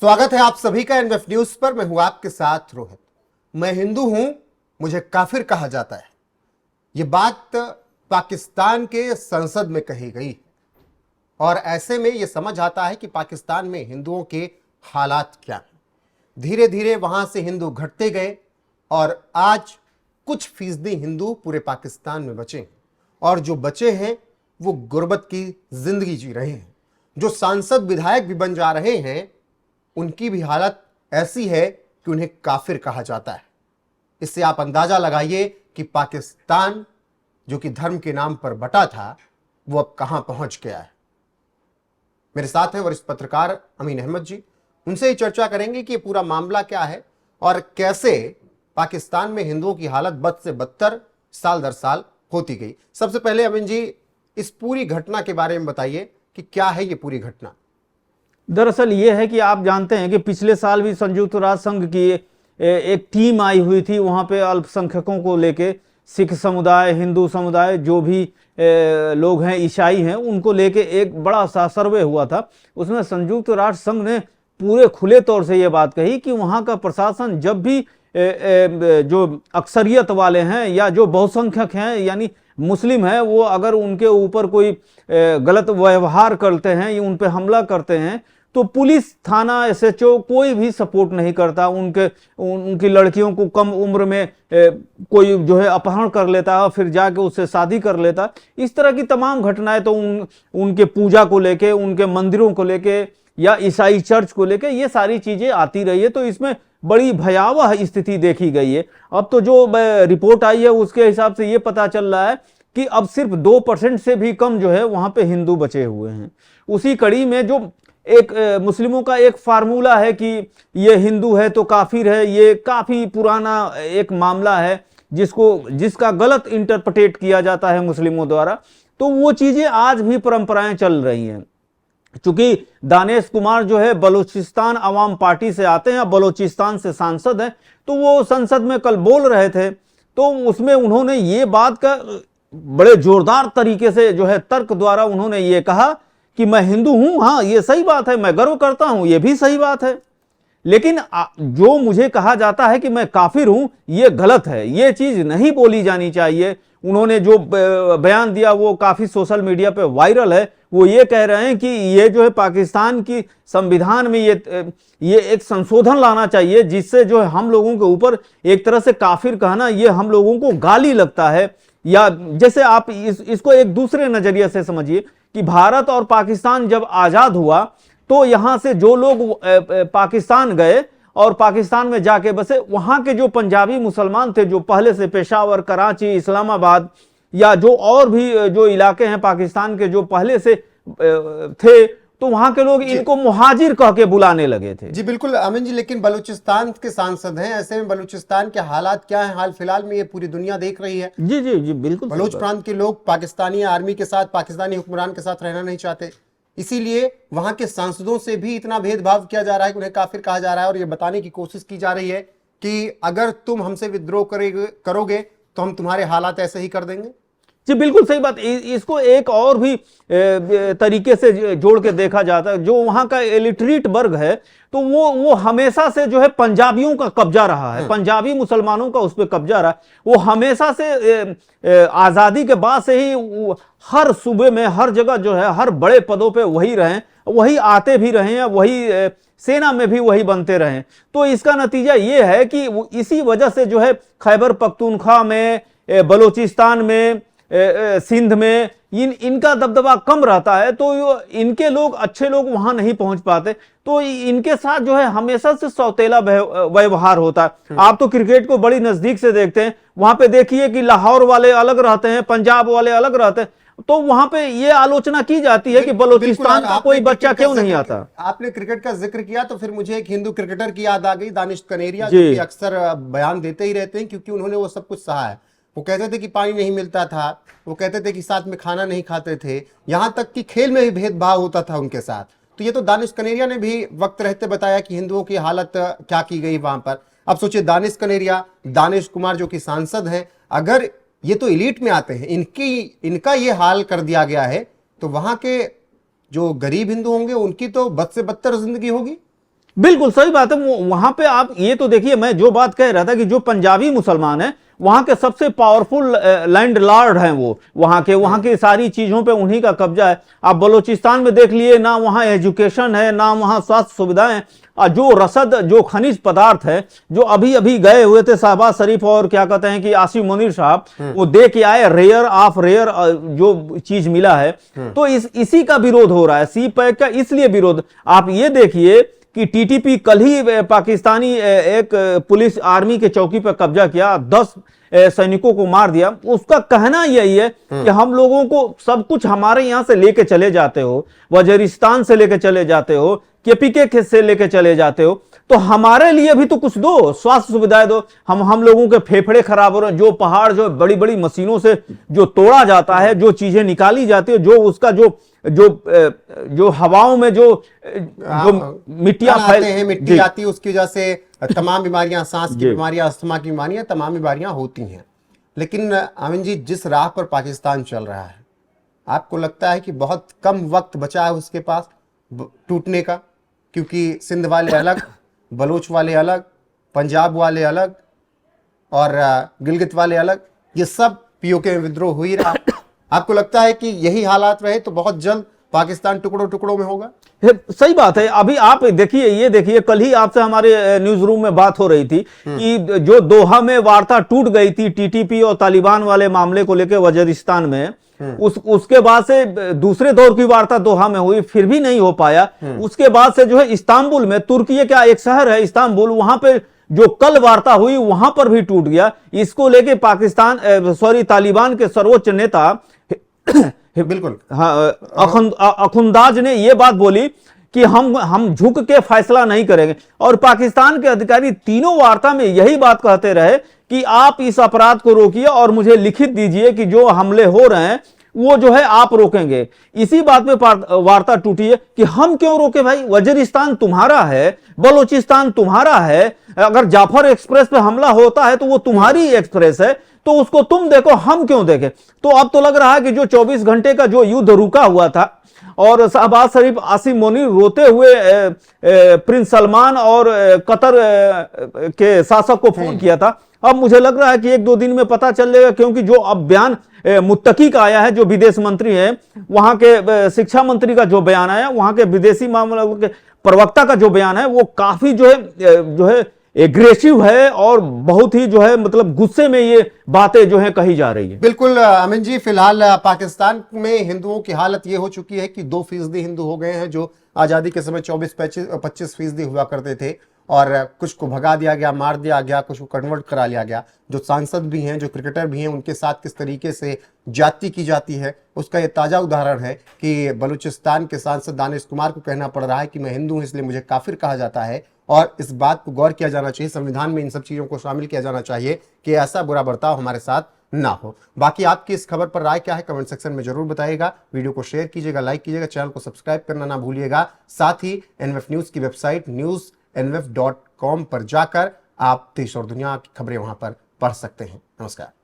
स्वागत है आप सभी का एनएफ न्यूज पर। मैं हूं आपके साथ रोहित। मैं हिंदू हूं, मुझे काफिर कहा जाता है। यह बात पाकिस्तान के संसद में कही गई और ऐसे में यह समझ आता है कि पाकिस्तान में हिंदुओं के हालात क्या हैं। धीरे धीरे वहां से हिंदू घटते गए और आज कुछ फीसदी हिंदू पूरे पाकिस्तान में बचे और जो बचे हैं वो गुर्बत की जिंदगी जी रहे हैं। जो सांसद विधायक भी बन जा रहे हैं उनकी भी हालत ऐसी है कि उन्हें काफिर कहा जाता है। इससे आप अंदाजा लगाइए कि पाकिस्तान जो कि धर्म के नाम पर बटा था वो अब कहां पहुंच गया है। मेरे साथ हैं वरिष्ठ पत्रकार अमीन अहमद जी। उनसे ही चर्चा करेंगे कि ये पूरा मामला क्या है और कैसे पाकिस्तान में हिंदुओं की हालत बद से बदतर साल दर साल होती गई। सबसे पहले अमीन जी, इस पूरी घटना के बारे में बताइए कि क्या है ये पूरी घटना। दरअसल ये है कि आप जानते हैं कि पिछले साल भी संयुक्त राष्ट्र संघ की एक टीम आई हुई थी वहाँ पे अल्पसंख्यकों को लेके, सिख समुदाय, हिंदू समुदाय, जो भी लोग हैं, ईसाई हैं, उनको लेके एक बड़ा सा सर्वे हुआ था। उसमें संयुक्त राष्ट्र संघ ने पूरे खुले तौर से ये बात कही कि वहाँ का प्रशासन जब भी जो अक्सरियत वाले हैं या जो बहुसंख्यक हैं यानी मुस्लिम है, वो अगर उनके ऊपर कोई गलत व्यवहार करते हैं या उन पर हमला करते हैं तो पुलिस, थाना, एसएचओ कोई भी सपोर्ट नहीं करता। उनकी लड़कियों को कम उम्र में कोई जो है अपहरण कर लेता है और फिर जाके उससे शादी कर लेता है। इस तरह की तमाम घटनाएं तो उनके पूजा को लेके, उनके मंदिरों को लेके या ईसाई चर्च को लेके ये सारी चीजें आती रही है। तो इसमें बड़ी भयावह स्थिति देखी गई है। अब तो जो रिपोर्ट आई है उसके हिसाब से ये पता चल रहा है कि अब सिर्फ 2% से भी कम जो है वहां पे हिंदू बचे हुए हैं। उसी कड़ी में जो एक मुस्लिमों का एक फार्मूला है कि ये हिंदू है तो काफिर है, ये काफी पुराना एक मामला है जिसका गलत इंटरप्रेट किया जाता है मुस्लिमों द्वारा। तो वो चीजें आज भी परंपराएं चल रही हैं। चूंकि दानिश कुमार जो है बलूचिस्तान अवाम पार्टी से आते हैं, बलूचिस्तान से सांसद हैं, तो वो संसद में कल बोल रहे थे तो उसमें उन्होंने ये बात का बड़े जोरदार तरीके से जो है तर्क द्वारा उन्होंने ये कहा कि मैं हिंदू हूं, हाँ ये सही बात है, मैं गर्व करता हूं, ये भी सही बात है, लेकिन जो मुझे कहा जाता है कि मैं काफिर हूं ये गलत है, ये चीज नहीं बोली जानी चाहिए। उन्होंने जो बयान दिया वो काफी सोशल मीडिया पे वायरल है। वो ये कह रहे हैं कि ये जो है पाकिस्तान की संविधान में ये एक संशोधन लाना चाहिए जिससे जो है हम लोगों के ऊपर एक तरह से काफिर कहना ये हम लोगों को गाली लगता है। या जैसे आप इसको एक दूसरे नजरिए से समझिए कि भारत और पाकिस्तान जब आजाद हुआ तो यहां से जो लोग पाकिस्तान गए और पाकिस्तान में जाके बसे, वहां के जो पंजाबी मुसलमान थे जो पहले से पेशावर, कराची, इस्लामाबाद या जो और भी जो इलाके हैं पाकिस्तान के जो पहले से थे, तो वहां के लोग इनको मुहाजिर कह के बुलाने लगे थे। जी बिल्कुल अमीन जी, लेकिन बलूचिस्तान के सांसद हैं, ऐसे में बलूचिस्तान के हालात क्या हैं हाल फिलहाल में ये पूरी दुनिया देख रही है। जी जी जी बिल्कुल। बलूच प्रांत के लोग पाकिस्तानी आर्मी के साथ, पाकिस्तानी हुक्मरान के साथ रहना नहीं चाहते, इसीलिए वहां के सांसदों से भी इतना भेदभाव किया जा रहा है कि उन्हें काफिर कहा जा रहा है और ये बताने की कोशिश की जा रही है कि अगर तुम हमसे विद्रोह करोगे तो हम तुम्हारे हालात ऐसे ही कर देंगे। जी बिल्कुल सही बात। इसको एक और भी तरीके से जोड़ के देखा जाता है। जो वहां का इलिटरेट वर्ग है तो वो हमेशा से जो है पंजाबियों का कब्जा रहा है, पंजाबी मुसलमानों का उस पर कब्जा रहा। वो हमेशा से आजादी के बाद से ही हर सूबे में, हर जगह जो है, हर बड़े पदों पे वही रहे, वही आते भी रहे हैं, वही सेना में भी वही बनते रहे। तो इसका नतीजा ये है कि इसी वजह से जो है खैबर पख्तूनख्वा में, बलूचिस्तान में, सिंध में इनका दबदबा कम रहता है। तो इनके लोग, अच्छे लोग वहां नहीं पहुंच पाते, तो इनके साथ जो है हमेशा से सौतेला व्यवहार होता है। आप तो क्रिकेट को बड़ी नजदीक से देखते हैं, वहां पे देखिए कि लाहौर वाले अलग रहते हैं, पंजाब वाले अलग रहते हैं, तो वहां पे ये आलोचना की जाती है कि बलूचिस्तान का कोई बच्चा क्यों नहीं आता। आपने क्रिकेट का जिक्र किया तो फिर मुझे एक हिंदू क्रिकेटर की याद आ गई, दानिश कनेरिया, जो अक्सर बयान देते ही रहते हैं क्योंकि उन्होंने वो सब कुछ सहा है। वो कहते थे कि पानी नहीं मिलता था, वो कहते थे कि साथ में खाना नहीं खाते थे, यहां तक कि खेल में भी भेदभाव होता था उनके साथ। तो ये तो दानिश कनेरिया ने भी वक्त रहते बताया कि हिंदुओं की हालत क्या की गई वहां पर। अब सोचिए दानिश कनेरिया, दानिश कुमार जो कि सांसद हैं, अगर ये तो एलीट में आते हैं, इनका ये हाल कर दिया गया है तो वहां के जो गरीब हिंदू होंगे उनकी तो बद से बदतर जिंदगी होगी। बिल्कुल सही बात है। वहां पे आप ये तो देखिए, मैं जो बात कह रहा था कि जो पंजाबी मुसलमान हैं वहां के सबसे पावरफुल लैंडलॉर्ड हैं, वो वहां की सारी चीजों पे उन्हीं का कब्जा है। आप बलूचिस्तान में देख लिए, ना वहां एजुकेशन है, ना वहां स्वास्थ्य सुविधाएं हैं। जो रसद, जो खनिज पदार्थ है, जो अभी अभी गए हुए थे शहबाज शरीफ और क्या कहते हैं कि आसिम मुनीर साहब, वो दे के आए, रेयर ऑफ रेयर जो चीज मिला है। तो इसी का विरोध हो रहा है, सी पैक का इसलिए विरोध। आप ये देखिए कि टीटीपी कल ही पाकिस्तानी एक पुलिस आर्मी के चौकी पर कब्जा किया, 10 सैनिकों को मार दिया। उसका कहना यही है कि हम लोगों को सब कुछ हमारे यहां से लेके चले जाते हो, वजीरिस्तान से लेके चले जाते हो, केपीके से लेके चले जाते हो, तो हमारे लिए भी तो कुछ दो, स्वास्थ्य सुविधाएं दो। हम लोगों के फेफड़े खराब हो रहे हैं, जो पहाड़ जो बड़ी बड़ी मशीनों से जो तोड़ा जाता है, जो चीजें निकाली जाती है, जो उसका जो हवाओं में जो मिट्टियां मिट्टी आती है, उसकी वजह से तमाम बीमारियां, सांस की बीमारियां, अस्थमा की बीमारियां, तमाम बीमारियां होती हैं। लेकिन अमीन जी, जिस राह पर पाकिस्तान चल रहा है, आपको लगता है कि बहुत कम वक्त बचा है उसके पास टूटने का? क्योंकि सिंध वाले अलग, बलूच वाले अलग, पंजाब वाले अलग और गिलगित वाले अलग, ये सब पीओके में विद्रोह हो ही रहा। आपको लगता है कि यही हालात रहे तो बहुत जल्द पाकिस्तान टुकड़ों टुकड़ों में होगा? सही बात है। अभी आप देखिए, ये देखिए, कल ही आपसे हमारे न्यूज रूम में बात हो रही थी कि जो दोहा में वार्ता टूट गई थी टीटीपी और तालिबान वाले मामले को लेकर वजीरिस्तान में, उसके बाद से दूसरे दौर की वार्ता दोहा में हुई, फिर भी नहीं हो पाया। उसके बाद से जो है इस्तांबुल में, तुर्की का एक शहर है इस्तांबुल, वहां पे जो कल वार्ता हुई वहां पर भी टूट गया। इसको लेके तालिबान के सर्वोच्च नेता बिल्कुल, हाँ, अखुंदाज ने यह बात बोली कि हम झुक के फैसला नहीं करेंगे। और पाकिस्तान के अधिकारी तीनों वार्ता में यही बात कहते रहे कि आप इस अपराध को रोकिए और मुझे लिखित दीजिए कि जो हमले हो रहे हैं वो जो है आप रोकेंगे। इसी बात पे वार्ता टूटी है कि हम क्यों रोके भाई, वजीरिस्तान तुम्हारा है, बलूचिस्तान तुम्हारा है, अगर जाफर एक्सप्रेस पे हमला होता है तो वो तुम्हारी एक्सप्रेस है, तो उसको तुम देखो, हम क्यों देखें। तो अब तो लग रहा है कि जो 24 घंटे का जो युद्ध रुका हुआ था और शहबाज शरीफ, आसिम मुनीर रोते हुए प्रिंस सलमान और कतर के शासक को फोन किया था, अब मुझे लग रहा है कि 1-2 दिन में पता चल जाएगा। क्योंकि जो अब बयान मुत्तकी का आया है, जो विदेश मंत्री है, वहां के शिक्षा मंत्री का जो बयान आया, वहां के विदेशी मामलों के प्रवक्ता का जो बयान है, वो काफी जो है एग्रेसिव है और बहुत ही जो है मतलब गुस्से में ये बातें जो है कही जा रही है। बिल्कुल अमीन जी, फिलहाल पाकिस्तान में हिंदुओं की हालत ये हो चुकी है कि 2% हिंदू हो गए हैं, जो आजादी के समय 24-25% हुआ करते थे, और कुछ को भगा दिया गया, मार दिया गया, कुछ को कन्वर्ट करा लिया गया। जो सांसद भी हैं, जो क्रिकेटर भी हैं, उनके साथ किस तरीके से जाति की जाती है, उसका ये ताज़ा उदाहरण है कि बलूचिस्तान के सांसद दानिश कुमार को कहना पड़ रहा है कि मैं हिंदू हूं इसलिए मुझे काफिर कहा जाता है। और इस बात को गौर किया जाना चाहिए, संविधान में इन सब चीज़ों को शामिल किया जाना चाहिए कि ऐसा बुरा बर्ताव हमारे साथ ना हो। बाकी आपकी इस खबर पर राय क्या है, कमेंट सेक्शन में जरूर बताइएगा। वीडियो को शेयर कीजिएगा, लाइक कीजिएगा, चैनल को सब्सक्राइब करना ना भूलिएगा। साथ ही एनवेफ न्यूज़ की वेबसाइट newsnwef.com पर जाकर आप देश और दुनिया की खबरें वहां पर पढ़ सकते हैं। नमस्कार।